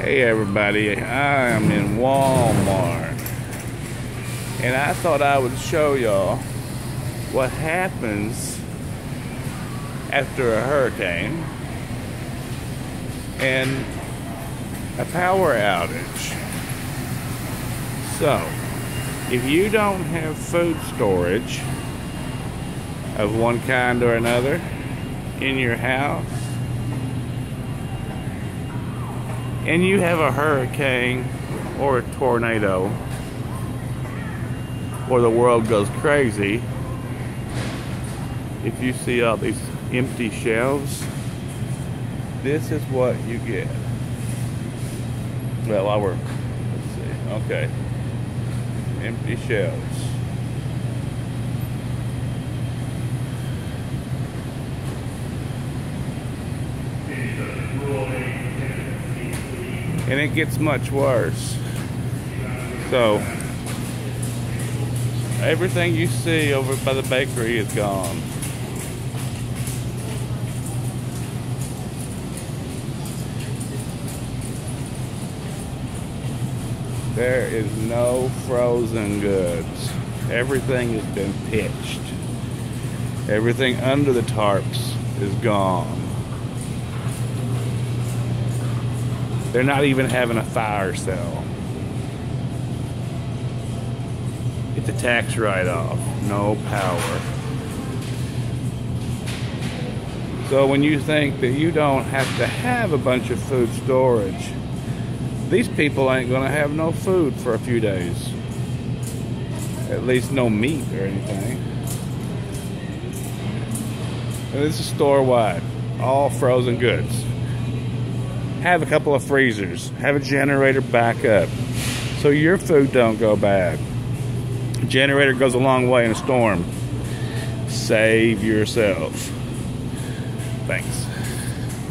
Hey everybody, I am in Walmart and I thought I would show y'all what happens after a hurricane and a power outage. So, if you don't have food storage of one kind or another in your house, and you have a hurricane or a tornado or the world goes crazy, if you see all these empty shelves, this is what you get. Well, let's see, okay, empty shelves. And it gets much worse. So everything you see over by the bakery is gone. There is no frozen goods. Everything has been pitched. Everything under the tarps is gone. They're not even having a fire sale. It's a tax write-off. No power. So when you think that you don't have to have a bunch of food storage, these people ain't gonna have no food for a few days. At least no meat or anything. And this is store-wide. All frozen goods. Have a couple of freezers. Have a generator back up so your food don't go bad. A generator goes a long way in a storm. Save yourself. Thanks.